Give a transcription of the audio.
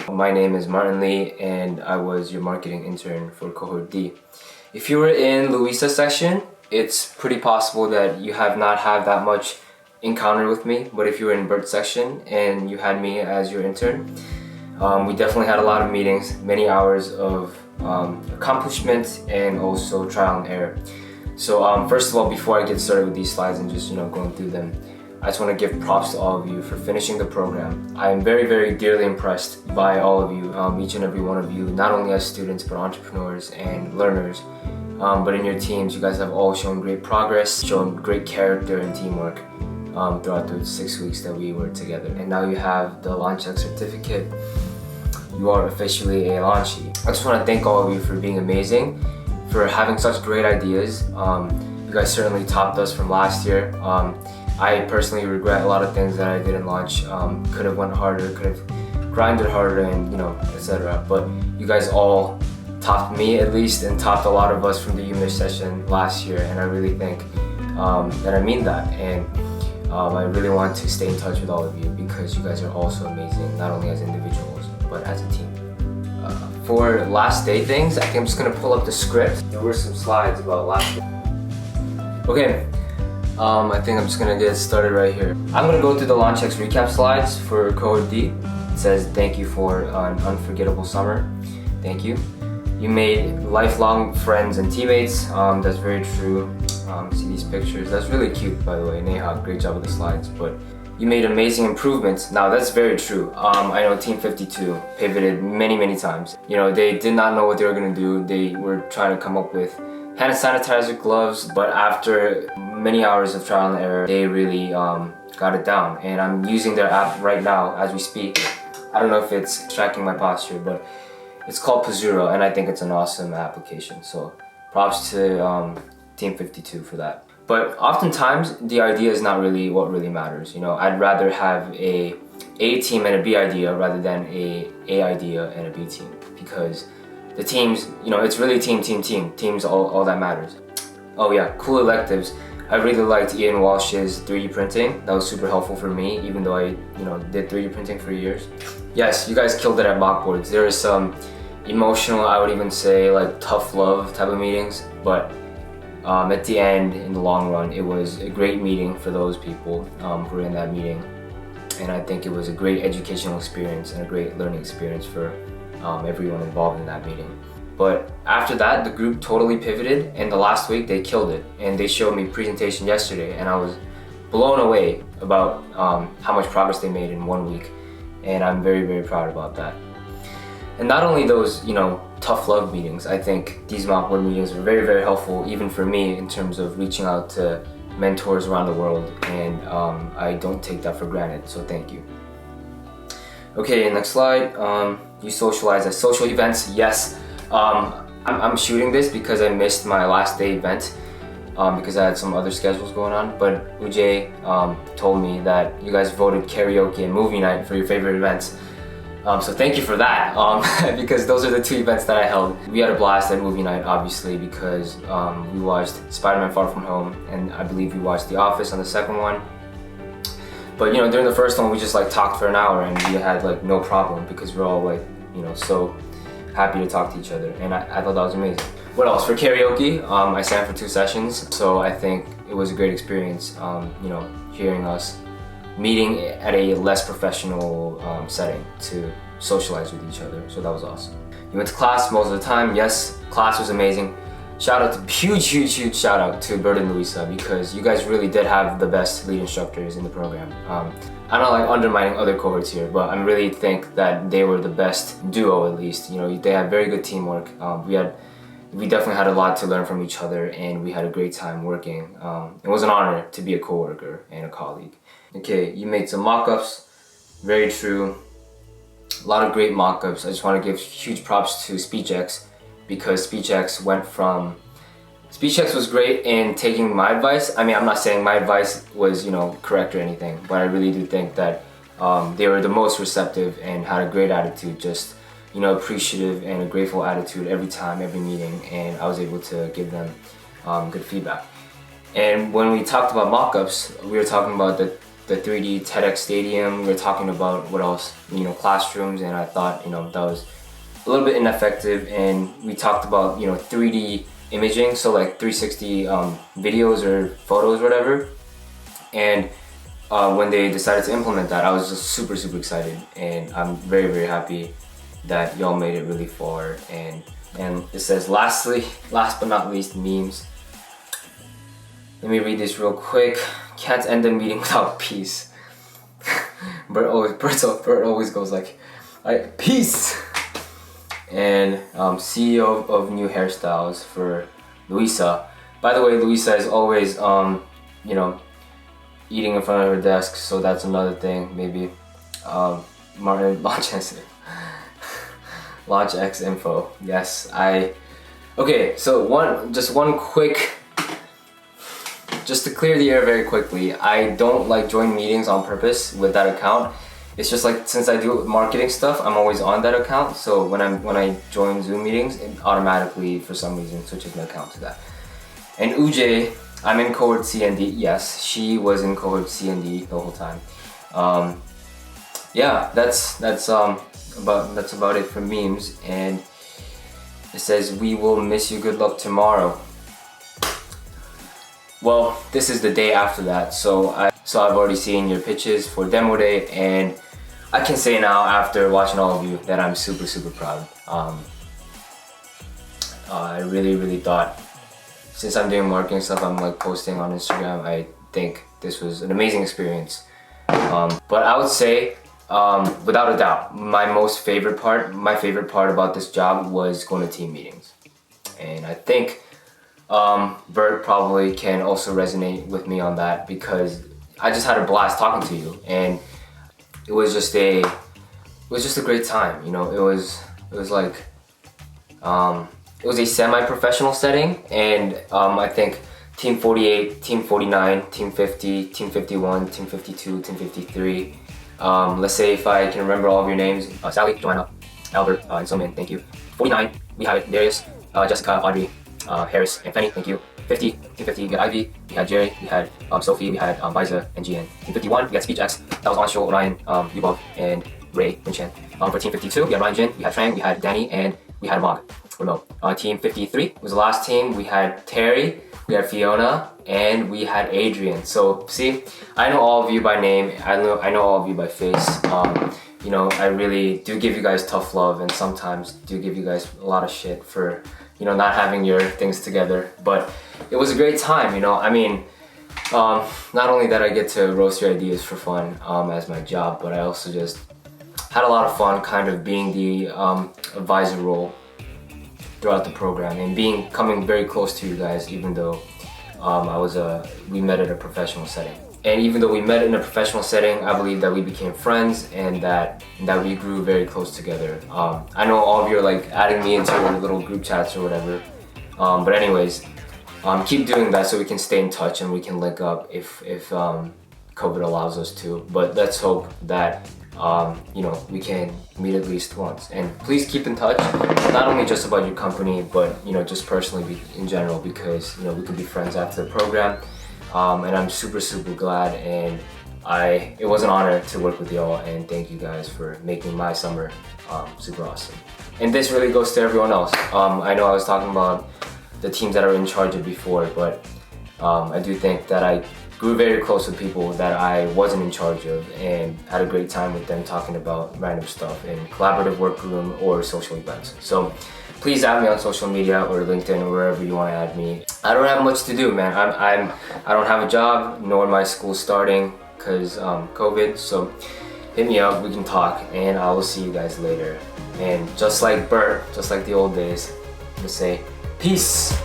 My name is Martin Lee and I was your marketing intern for Cohort D. If you were in Louisa's section, it's pretty possible that you have not had that much encounter with me, but if you were in Bert's section and you had me as your intern, we definitely had a lot of meetings, many hours of accomplishment and also trial and error. So first of all, before I get started with these slides and just going through them, I just want to give props to all of you for finishing the program. I am very, very dearly impressed by all of you, each and every one of you, not only as students but entrepreneurs and learners. But in your teams, you guys have all shown great progress, shown great character and teamwork throughout the 6 weeks that we were together. And now you have the LaunchX certificate. You are officially a launchee. I just want to thank all of you for being amazing, for having such great ideas. You guys certainly topped us from last year. I personally regret a lot of things that I didn't launch. Could have went harder, could have grinded harder, and etc. But you guys all topped me at least, and topped a lot of us from the UMich session last year. And I really think that I mean that. And I really want to stay in touch with all of you because you guys are also amazing, not only as individuals but as a team. For last day things, I think I'm just gonna pull up the script. There were some slides about last day. Okay. I think I'm just gonna get started right here. I'm gonna go through the LaunchX recap slides for Cohort D. It says, thank you for an unforgettable summer. Thank you. You made lifelong friends and teammates. That's very true. See these pictures. That's really cute, by the way. Neha, great job with the slides. But you made amazing improvements. Now, that's very true. I know Team 52 pivoted many, many times. They did not know what they were gonna do. They were trying to come up with hand sanitizer, gloves, but after many hours of trial and error, they really got it down. And I'm using their app right now as we speak. I don't know if it's tracking my posture, but it's called Pazuro, and I think it's an awesome application. So props to Team 52 for that. But oftentimes, the idea is not really what really matters. I'd rather have a team and a B idea rather than a idea and a B team, because the teams, it's really team. Teams all that matters. Oh yeah, cool electives. I really liked Ian Walsh's 3D printing. That was super helpful for me, even though I, did 3D printing for years. Yes, you guys killed it at mock boards. There is some emotional, I would even say, like tough love type of meetings, but at the end, in the long run, it was a great meeting for those people who were in that meeting. And I think it was a great educational experience and a great learning experience for everyone involved in that meeting. But after that, the group totally pivoted, and the last week they killed it. And they showed me presentation yesterday, and I was blown away about how much progress they made in 1 week. And I'm very, very proud about that. And not only those, tough love meetings, I think these mock board meetings were very, very helpful even for me in terms of reaching out to mentors around the world. And I don't take that for granted, so thank you. Okay, next slide. You socialize at social events. Yes, I'm shooting this because I missed my last day event because I had some other schedules going on. But Ujay told me that you guys voted karaoke and movie night for your favorite events. So thank you for that, because those are the two events that I held. We had a blast at movie night, obviously, because we watched Spider-Man Far From Home, and I believe we watched The Office on the second one. But during the first one, we just talked for an hour, and we had no problem because we're all so happy to talk to each other, and I thought that was amazing. What else? For karaoke, I sang for 2 sessions, so I think it was a great experience, hearing us meeting at a less professional setting to socialize with each other, so that was awesome. You went to class most of the time. Yes, class was amazing. Huge shout out to Bert and Louisa, because you guys really did have the best lead instructors in the program. I'm not undermining other cohorts here, but I really think that they were the best duo, at least. They had very good teamwork. We definitely had a lot to learn from each other, and we had a great time working. It was an honor to be a coworker and a colleague. Okay, you made some mock-ups. Very true. A lot of great mock-ups. I just want to give huge props to SpeechX, because SpeechX was great in taking my advice. I mean, I'm not saying my advice was, correct or anything, but I really do think that they were the most receptive and had a great attitude, just, appreciative and a grateful attitude every time, every meeting, and I was able to give them good feedback. And when we talked about mock-ups, we were talking about the 3D TEDx Stadium. We were talking about what else, classrooms, and I thought, that was a little bit ineffective. And we talked about, 3D imaging, so like 360 videos or photos, whatever. And when they decided to implement that, I was just super excited, and I'm very happy that y'all made it really far. And it says, last but not least, memes. Let me read this real quick. Can't end a meeting without peace. Bert always goes like, peace. And CEO of New Hairstyles for Luisa. By the way, Luisa is always eating in front of her desk, so that's another thing. Maybe Martin Launch X info. Yes, okay. So one quick. Just to clear the air very quickly, I don't like join meetings on purpose with that account. It's just like, since I do marketing stuff, I'm always on that account. So when I join Zoom meetings, it automatically, for some reason, switches my account to that. And Uj, I'm in cohort C and D. Yes, she was in cohort C and D the whole time. Yeah, that's about it for memes. And it says, we will miss you. Good luck tomorrow. Well, this is the day after that, so I've already seen your pitches for demo day, and I can say now, after watching all of you, that I'm super proud. I really thought, since I'm doing marketing stuff, I'm like posting on Instagram, I think this was an amazing experience. But I would say, without a doubt, my favorite part about this job was going to team meetings. And I think Bert probably can also resonate with me on that, because I just had a blast talking to you, and it was just a great time. It was a semi-professional setting, and I think Team 48, Team 49, Team 50, Team 51, Team 52, Team 53. Let's say, if I can remember all of your names: Sally, Joanna, Albert, and Somin. Thank you. 49, we have Darius, Jessica, Audrey, Harris, and Fanny, thank you. 50, Team 50, we had Ivy, we had Jerry, we had Sophie, we had Liza and Gian. Team 51, we had SpeechX, that was Ansho, Ryan, Yubov, and Ray Winchan. For Team 52, we had Ryan Jin, we had Trang, we had Danny, and we had Amog, remote. Team 53 was the last team. We had Terry, we had Fiona, and we had Adrian. So see, I know all of you by name, I know all of you by face. I really do give you guys tough love, and sometimes do give you guys a lot of shit for not having your things together. But it was a great time. Not only that I get to roast your ideas for fun as my job, but I also just had a lot of fun kind of being the advisor role throughout the program, and coming very close to you guys, even though we met at a professional setting. And even though we met in a professional setting, I believe that we became friends, and that we grew very close together. I know all of you are like adding me into your little group chats or whatever. But anyways, keep doing that so we can stay in touch and we can link up if COVID allows us to. But let's hope that we can meet at least once. And please keep in touch, not only just about your company, but just personally in general, because we could be friends after the program. And I'm super glad, and it was an honor to work with y'all, and thank you guys for making my summer super awesome. And this really goes to everyone else. I know I was talking about the teams that I was in charge of before, but I do think that I grew very close with people that I wasn't in charge of, and had a great time with them talking about random stuff in collaborative workroom or social events. So please add me on social media or LinkedIn or wherever you want to add me. I don't have much to do, man. I don't have a job, nor my school starting because COVID. So hit me up, we can talk, and I will see you guys later. And just like Bert, just like the old days, I'm gonna say peace.